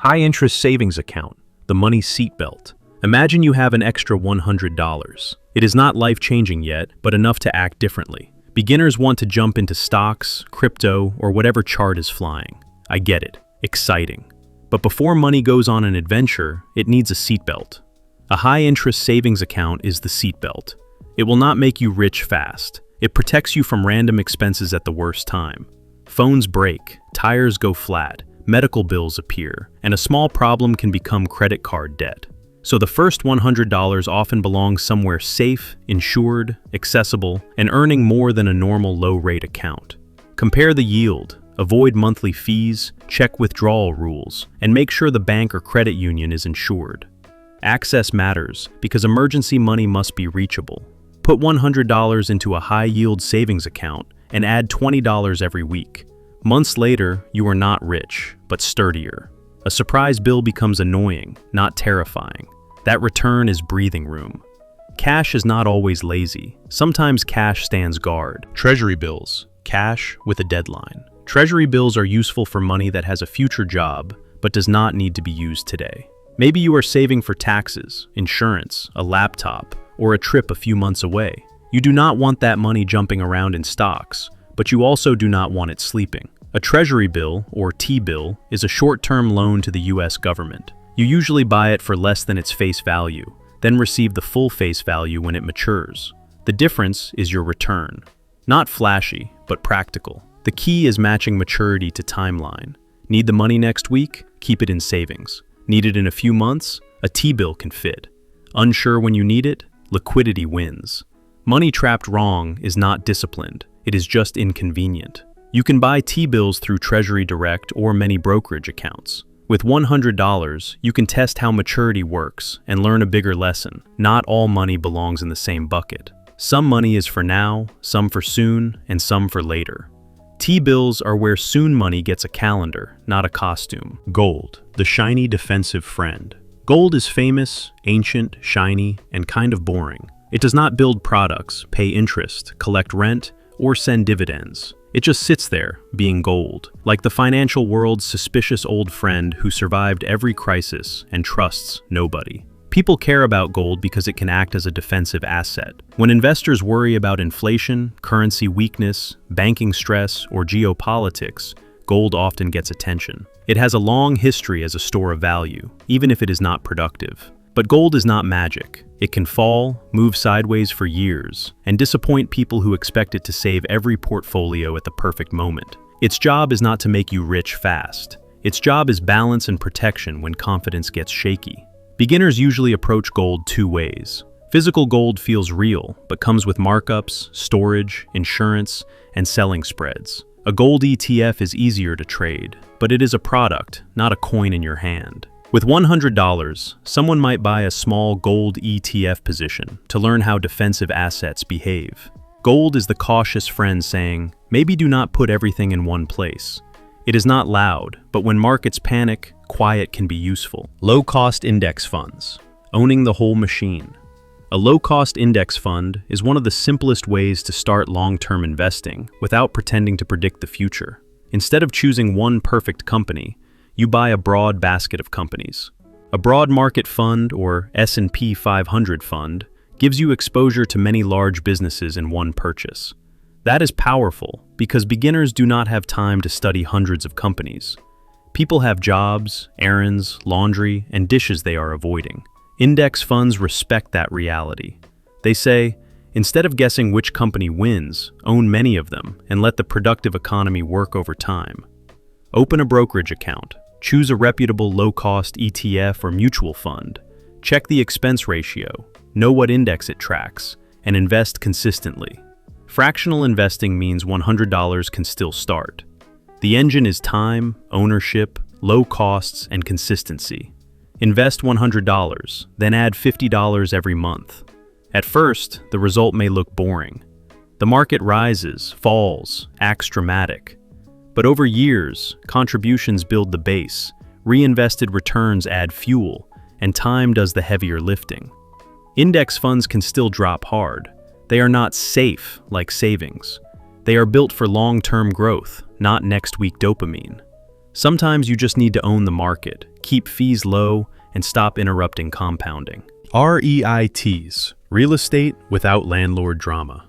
High-interest savings account, the money seatbelt. Imagine you have an extra $100. It is not life-changing yet, but enough to act differently. Beginners want to jump into stocks, crypto, or whatever chart is flying. I get it. Exciting. But before money goes on an adventure, it needs a seatbelt. A high-interest savings account is the seatbelt. It will not make you rich fast. It protects you from random expenses at the worst time. Phones break, tires go flat, medical bills appear, and a small problem can become credit card debt. So the first $100 often belongs somewhere safe, insured, accessible, and earning more than a normal low-rate account. Compare the yield, avoid monthly fees, check withdrawal rules, and make sure the bank or credit union is insured. Access matters because emergency money must be reachable. Put $100 into a high-yield savings account and add $20 every week. Months later, you are not rich, but sturdier. A surprise bill becomes annoying, not terrifying. That return is breathing room. Cash is not always lazy. Sometimes cash stands guard. Treasury bills. Cash with a deadline. Treasury bills are useful for money that has a future job, but does not need to be used today. Maybe you are saving for taxes, insurance, a laptop, or a trip a few months away. You do not want that money jumping around in stocks, but you also do not want it sleeping. A Treasury bill, or T-bill, is a short-term loan to the US government. You usually buy it for less than its face value, then receive the full face value when it matures. The difference is your return. Not flashy, but practical. The key is matching maturity to timeline. Need the money next week? Keep it in savings. Need it in a few months? A T-bill can fit. Unsure when you need it? Liquidity wins. Money trapped wrong is not disciplined. It is just inconvenient. You can buy T-bills through Treasury Direct or many brokerage accounts. With $100, you can test how maturity works and learn a bigger lesson. Not all money belongs in the same bucket. Some money is for now, some for soon, and some for later. T-bills are where soon money gets a calendar, not a costume. Gold, the shiny defensive friend. Gold is famous, ancient, shiny, and kind of boring. It does not build products, pay interest, collect rent, or send dividends. It just sits there, being gold, like the financial world's suspicious old friend who survived every crisis and trusts nobody. People care about gold because it can act as a defensive asset. When investors worry about inflation, currency weakness, banking stress, or geopolitics, gold often gets attention. It has a long history as a store of value, even if it is not productive. But gold is not magic. It can fall, move sideways for years, and disappoint people who expect it to save every portfolio at the perfect moment. Its job is not to make you rich fast. Its job is balance and protection when confidence gets shaky. Beginners usually approach gold two ways. Physical gold feels real, but comes with markups, storage, insurance, and selling spreads. A gold ETF is easier to trade, but it is a product, not a coin in your hand. With $100, someone might buy a small gold ETF position to learn how defensive assets behave. Gold is the cautious friend saying, maybe do not put everything in one place. It is not loud, but when markets panic, quiet can be useful. Low-cost index funds, owning the whole machine. A low-cost index fund is one of the simplest ways to start long-term investing without pretending to predict the future. Instead of choosing one perfect company, you buy a broad basket of companies. A broad market fund, or S&P 500 fund, gives you exposure to many large businesses in one purchase. That is powerful because beginners do not have time to study hundreds of companies. People have jobs, errands, laundry, and dishes they are avoiding. Index funds respect that reality. They say, instead of guessing which company wins, own many of them and let the productive economy work over time. Open a brokerage account. Choose a reputable low-cost ETF or mutual fund. Check the expense ratio, know what index it tracks, and invest consistently. Fractional investing means $100 can still start. The engine is time, ownership, low costs, and consistency. Invest $100, then add $50 every month. At first, the result may look boring. The market rises, falls, acts dramatic. But over years, contributions build the base, reinvested returns add fuel, and time does the heavier lifting. Index funds can still drop hard. They are not safe like savings. They are built for long-term growth, not next week dopamine. Sometimes you just need to own the market, keep fees low, and stop interrupting compounding. REITs, real estate without landlord drama.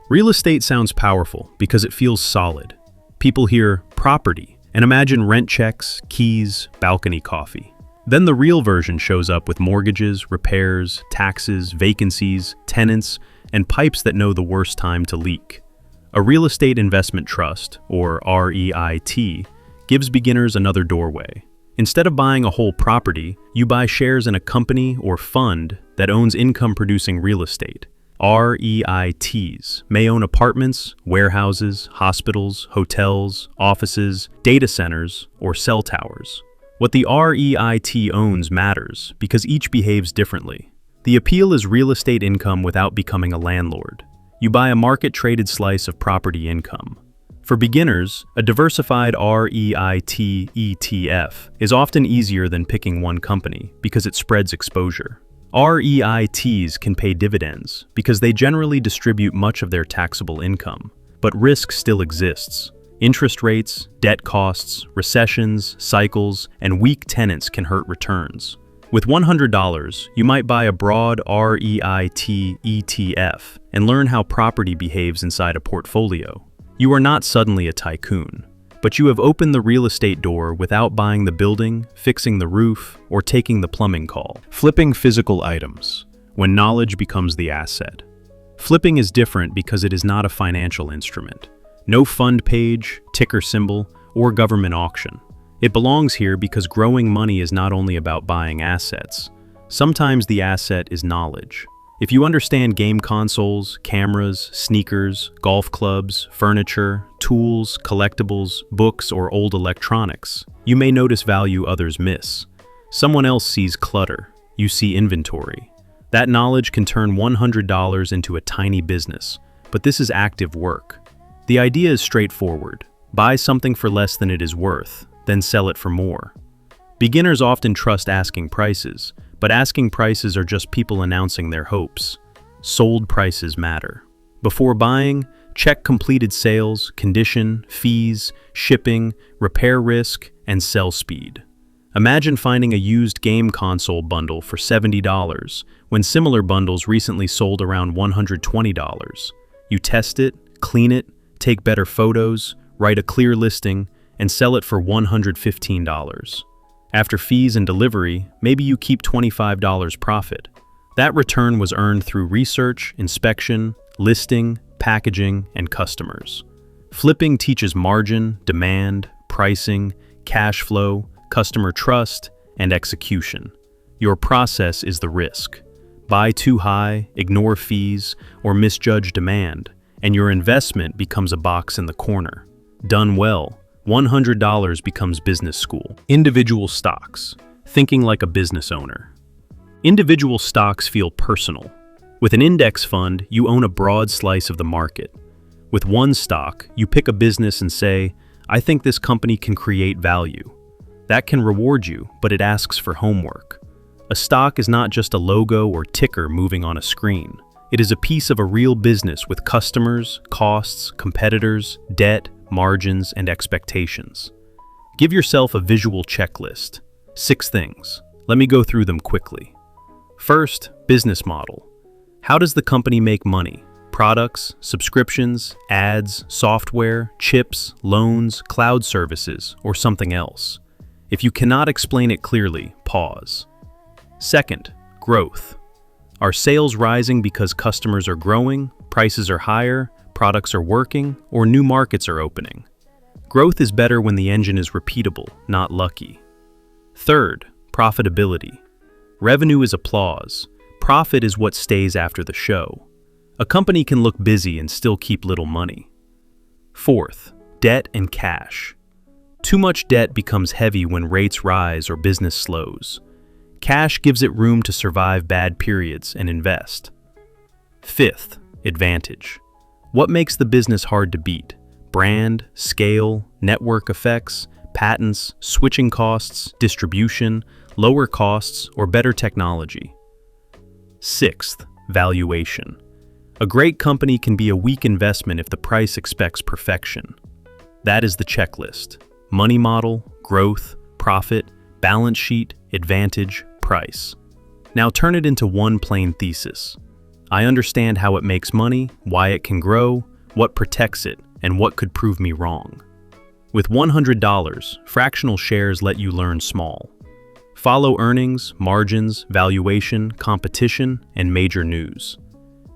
Real estate sounds powerful because it feels solid. People hear property and imagine rent checks, keys, balcony coffee. Then the real version shows up with mortgages, repairs, taxes, vacancies, tenants, and pipes that know the worst time to leak. A real estate investment trust, or REIT, gives beginners another doorway. Instead of buying a whole property, you buy shares in a company or fund that owns income-producing real estate. REITs may own apartments, warehouses, hospitals, hotels, offices, data centers, or cell towers. What the REIT owns matters because each behaves differently. The appeal is real estate income without becoming a landlord. You buy a market-traded slice of property income. For beginners, a diversified REIT ETF is often easier than picking one company because it spreads exposure. REITs can pay dividends because they generally distribute much of their taxable income, but risk still exists. Interest rates, debt costs, recessions, cycles, and weak tenants can hurt returns. With $100, you might buy a broad REIT ETF and learn how property behaves inside a portfolio. You are not suddenly a tycoon, but you have opened the real estate door without buying the building, fixing the roof, or taking the plumbing call. Flipping physical items, when knowledge becomes the asset. Flipping is different because it is not a financial instrument. No fund page, ticker symbol, or government auction. It belongs here because growing money is not only about buying assets. Sometimes the asset is knowledge. If you understand game consoles, cameras, sneakers, golf clubs, furniture, tools, collectibles, books, or old electronics, you may notice value others miss. Someone else sees clutter. You see inventory. That knowledge can turn $100 into a tiny business, but this is active work. The idea is straightforward. Buy something for less than it is worth, then sell it for more. Beginners often trust asking prices, but asking prices are just people announcing their hopes. Sold prices matter. Before buying, check completed sales, condition, fees, shipping, repair risk, and sell speed. Imagine finding a used game console bundle for $70 when similar bundles recently sold around $120. You test it, clean it, take better photos, write a clear listing, and sell it for $115. After fees and delivery, maybe you keep $25 profit. That return was earned through research, inspection, listing, packaging, and customers. Flipping teaches margin, demand, pricing, cash flow, customer trust, and execution. Your process is the risk. Buy too high, ignore fees, or misjudge demand, and your investment becomes a box in the corner. Done well, $100 becomes business school. Individual stocks, thinking like a business owner. Individual stocks feel personal. With an index fund, you own a broad slice of the market. With one stock, you pick a business and say, I think this company can create value. That can reward you, but it asks for homework. A stock is not just a logo or ticker moving on a screen. It is a piece of a real business with customers, costs, competitors, debt, margins, and expectations. Give yourself a visual checklist. 6 things. Let me go through them quickly. First, business model. How does the company make money? Products, subscriptions, ads, software, chips, loans, cloud services, or something else? If you cannot explain it clearly, pause. Second, growth. Are sales rising because customers are growing, prices are higher, products are working, or new markets are opening? Growth is better when the engine is repeatable, not lucky. Third, profitability. Revenue is applause. Profit is what stays after the show. A company can look busy and still keep little money. Fourth, debt and cash. Too much debt becomes heavy when rates rise or business slows. Cash gives it room to survive bad periods and invest. Fifth, advantage. What makes the business hard to beat? Brand, scale, network effects, patents, switching costs, distribution, lower costs, or better technology. Sixth, valuation. A great company can be a weak investment if the price expects perfection. That is the checklist. Money model, growth, profit, balance sheet, advantage, price. Now turn it into one plain thesis. I understand how it makes money, why it can grow, what protects it, and what could prove me wrong. With $100, fractional shares let you learn small. Follow earnings, margins, valuation, competition, and major news.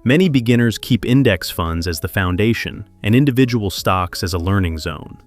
Many beginners keep index funds as the foundation and individual stocks as a learning zone.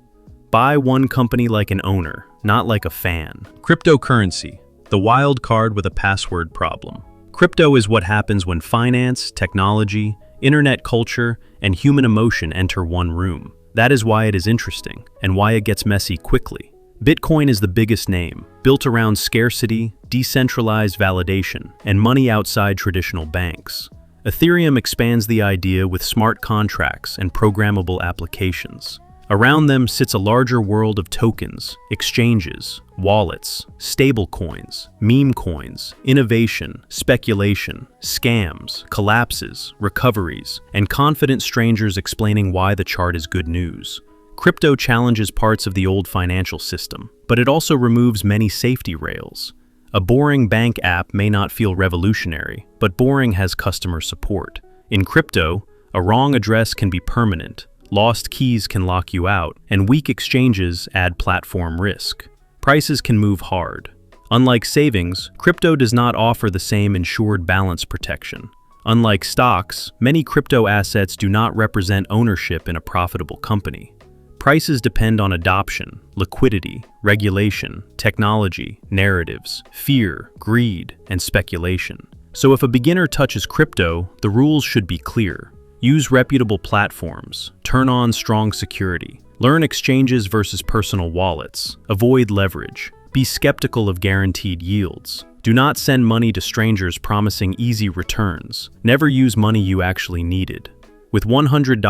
Buy one company like an owner, not like a fan. Cryptocurrency, the wild card with a password problem. Crypto is what happens when finance, technology, internet culture, and human emotion enter one room. That is why it is interesting, and why it gets messy quickly. Bitcoin is the biggest name, built around scarcity, decentralized validation, and money outside traditional banks. Ethereum expands the idea with smart contracts and programmable applications. Around them sits a larger world of tokens, exchanges, wallets, stablecoins, meme coins, innovation, speculation, scams, collapses, recoveries, and confident strangers explaining why the chart is good news. Crypto challenges parts of the old financial system, but it also removes many safety rails. A boring bank app may not feel revolutionary, but boring has customer support. In crypto, a wrong address can be permanent. Lost keys can lock you out, and weak exchanges add platform risk. Prices can move hard. Unlike savings, crypto does not offer the same insured balance protection. Unlike stocks, many crypto assets do not represent ownership in a profitable company. Prices depend on adoption, liquidity, regulation, technology, narratives, fear, greed, and speculation. So if a beginner touches crypto, the rules should be clear. Use reputable platforms, turn on strong security, learn exchanges versus personal wallets, avoid leverage, be skeptical of guaranteed yields. Do not send money to strangers promising easy returns. Never use money you actually needed. With $100,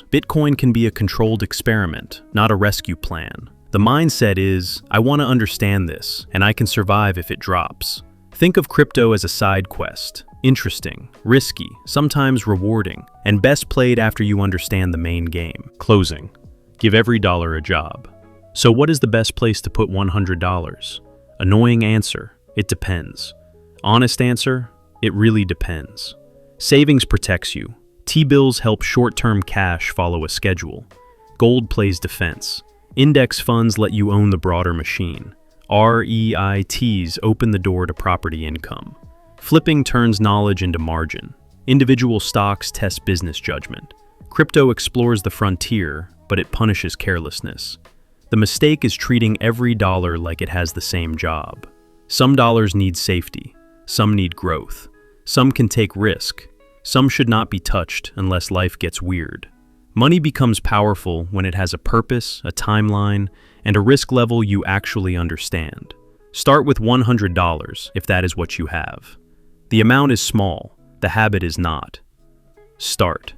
Bitcoin can be a controlled experiment, not a rescue plan. The mindset is, I want to understand this, and I can survive if it drops. Think of crypto as a side quest. Interesting, risky, sometimes rewarding, and best played after you understand the main game. Closing. Give every dollar a job. So what is the best place to put $100? Annoying answer, it depends. Honest answer, it really depends. Savings protects you. T-bills help short-term cash follow a schedule. Gold plays defense. Index funds let you own the broader machine. REITs open the door to property income. Flipping turns knowledge into margin. Individual stocks test business judgment. Crypto explores the frontier, but it punishes carelessness. The mistake is treating every dollar like it has the same job. Some dollars need safety. Some need growth. Some can take risk. Some should not be touched unless life gets weird. Money becomes powerful when it has a purpose, a timeline, and a risk level you actually understand. Start with $100 if that is what you have. The amount is small, the habit is not. Start.